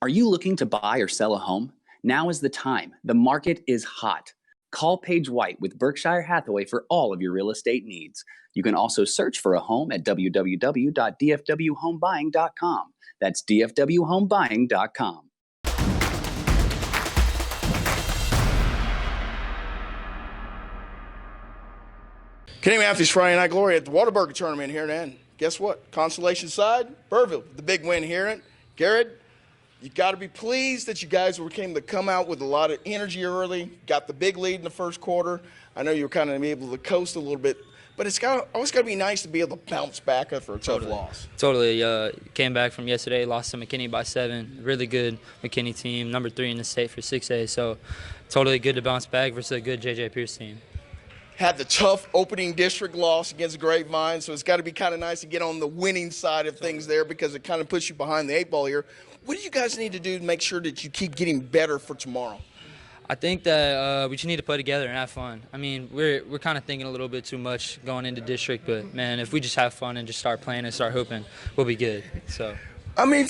Are you looking to buy or sell a home? Now is the time. The market is hot. Call Paige White with Berkshire Hathaway for all of your real estate needs. You can also search for a home at www.dfwhomebuying.com. That's dfwhomebuying.com. Kenny Matthews, Friday Night Glory at the Whataburger Tournament here, and guess what? Consolation side, Birdville, the big win here. Garrett, you got to be pleased that you guys were able to come out with a lot of energy early, got the big lead in the first quarter. I know you were kind of able to coast a little bit, but it's always got to be nice to be able to bounce back after a tough loss. Totally. Came back from yesterday, lost to McKinney by 7. Really good McKinney team, number 3 in the state for 6A. So totally good to bounce back versus a good J.J. Pierce team. Had the tough opening district loss against Grapevine, so it's got to be kind of nice to get on the winning side of things there because it kind of puts you behind the 8 ball here. What do you guys need to do to make sure that you keep getting better for tomorrow? I think that we just need to play together and have fun. I mean, we're kind of thinking a little bit too much going into district, but, man, if we just have fun and just start playing and start hooping, we'll be good. So. I mean,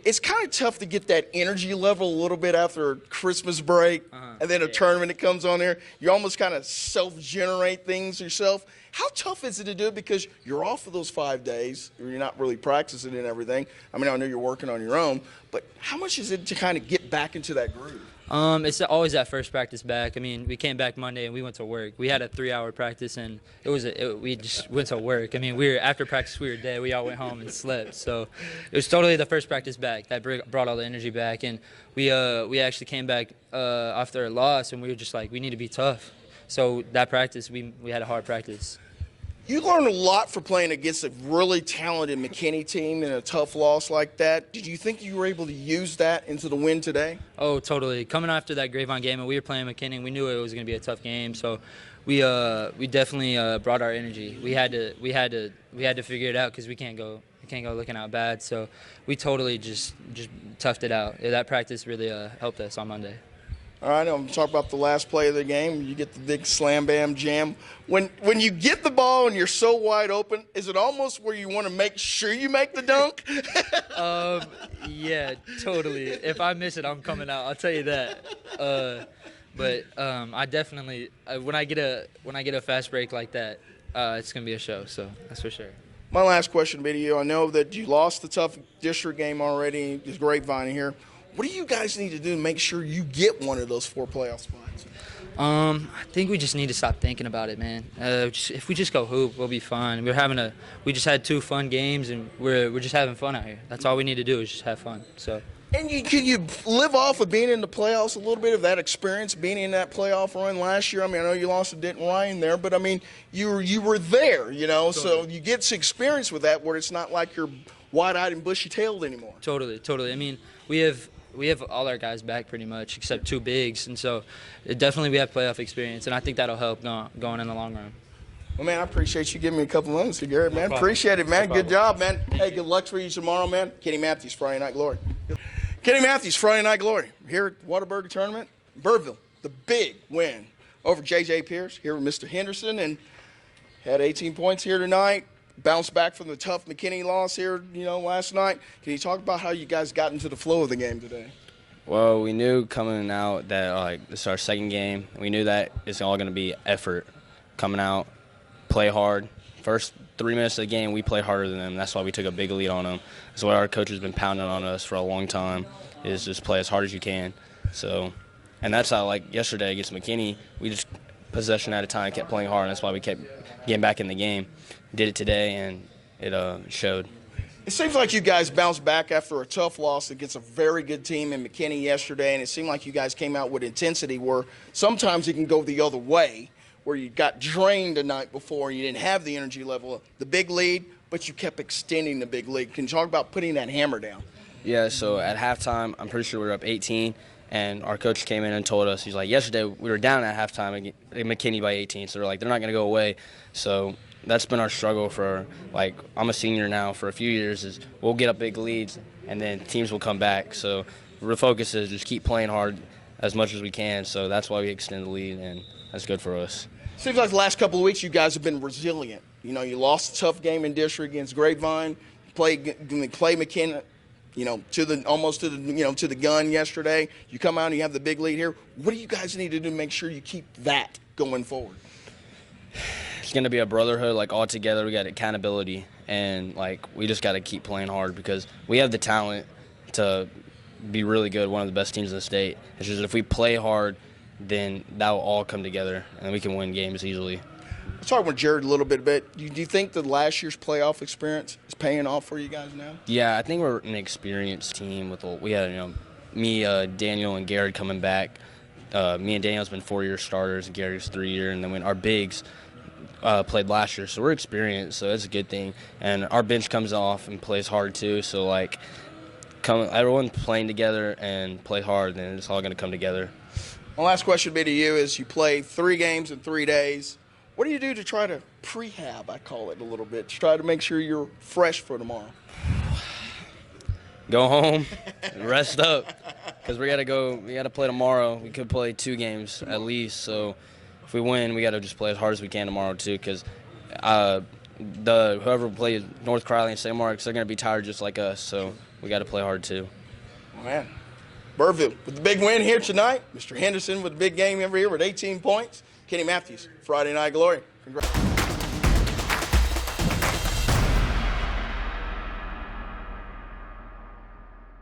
it's kind of tough to get that energy level a little bit after Christmas break and then a tournament that comes on there. You almost kind of self-generate things yourself. How tough is it to do it because you're off for those 5 days, or you're not really practicing and everything? I mean, I know you're working on your own, but how much is it to kind of get back into that groove? It's always that first practice back. I mean, we came back Monday and we went to work. We had a 3-hour practice and we just went to work. I mean, after practice we were dead. We all went home and slept. So it was totally the first practice back that brought all the energy back. And we actually came back after a loss and we were just like, we need to be tough. So that practice, we had a hard practice. You learned a lot for playing against a really talented McKinney team in a tough loss like that. Did you think you were able to use that into the win today? Oh, totally. Coming after that Grapevine game, and we were playing McKinney, we knew it was going to be a tough game. So we definitely brought our energy. We had to figure it out because we can't go looking out bad. So we totally just toughed it out. That practice really helped us on Monday. All right, I'm going to talk about the last play of the game. You get the big slam, bam, jam. When you get the ball and you're so wide open, is it almost where you want to make sure you make the dunk? Yeah, totally. If I miss it, I'm coming out. I'll tell you that. But I definitely when I get a fast break like that, it's going to be a show. So that's for sure. My last question to you. I know that you lost the tough district game already. It's Grapevine here. What do you guys need to do to make sure you get one of those 4 playoff spots? I think we just need to stop thinking about it, man. If we just go hoop, we'll be fine. We just had 2 fun games, and we're just having fun out here. That's all we need to do is just have fun. So. And can you live off of being in the playoffs a little bit of that experience, being in that playoff run last year? I mean, I know you lost to Denton Ryan there, but I mean, you were there, you know, so you get some experience with that where it's not like you're wide-eyed and bushy-tailed anymore. Totally. I mean, we have all our guys back pretty much except 2 bigs, and so definitely we have playoff experience, and I think that'll help going in the long run. Well, man, I appreciate you giving me a couple minutes here, Garrett, man. Appreciate it, man. Good job, man. Hey, good luck for you tomorrow, man. Kenny Matthews, Friday Night Glory. Kenny Matthews, Friday Night Glory, here at the Whataburger Tournament. Birdville, the big win over J.J. Pierce, here with Mr. Henderson, and had 18 points here tonight. Bounced back from the tough McKinney loss here, last night. Can you talk about how you guys got into the flow of the game today? Well, we knew coming out that this is our second game. We knew that it's all going to be effort. Coming out, play hard. First 3 minutes of the game, we played harder than them. That's why we took a big lead on them. That's what our coach has been pounding on us for a long time, is just play as hard as you can. So, and that's how, yesterday against McKinney, we just possession at a time kept playing hard, and that's why we kept getting back in the game. Did it today, and it showed. It seems like you guys bounced back after a tough loss against a very good team in McKinney yesterday, and it seemed like you guys came out with intensity where sometimes it can go the other way, where you got drained the night before and you didn't have the energy level, the big lead, but you kept extending the big lead. Can you talk about putting that hammer down? Yeah, so at halftime, I'm pretty sure we were up 18, and our coach came in and told us, he's like, yesterday we were down at halftime at McKinney by 18, so they're like, they're not going to go away. So that's been our struggle for, I'm a senior now for a few years, is we'll get up big leads and then teams will come back. So the focus is just keep playing hard as much as we can. So that's why we extend the lead, and that's good for us. Seems like the last couple of weeks you guys have been resilient. You lost a tough game in district against Grapevine, play McKinney to the gun yesterday. You come out and you have the big lead here. What do you guys need to do to make sure you keep that going forward? It's going to be a brotherhood, like, all together. We got accountability, and, like, we just got to keep playing hard because we have the talent to be really good, one of the best teams in the state. It's just if we play hard, then that will all come together, and we can win games easily. Let's talk with Jared a little bit. Do you think that last year's playoff experience is paying off for you guys now? Yeah, I think we're an experienced team. We had, me, Daniel, and Garrett coming back. Me and Daniel's been 4-year starters, and Garrett's 3-year, and then when our bigs played last year, so we're experienced, so that's a good thing. And our bench comes off and plays hard too, so like everyone playing together and play hard, then it's all going to come together. My last question would be to you is you play 3 games in 3 days. What do you do to try to prehab, I call it a little bit, to try to make sure you're fresh for tomorrow? Go home, rest up, because we got to play tomorrow. We could play 2 games at least, so if we win, we got to just play as hard as we can tomorrow too, because whoever plays North Crowley and St. Mark's, they're going to be tired just like us, so we got to play hard too. Oh, man. Birdville with the big win here tonight. Mr. Henderson with the big game over here with 18 points. Kenny Matthews, Friday Night Glory. Congrats.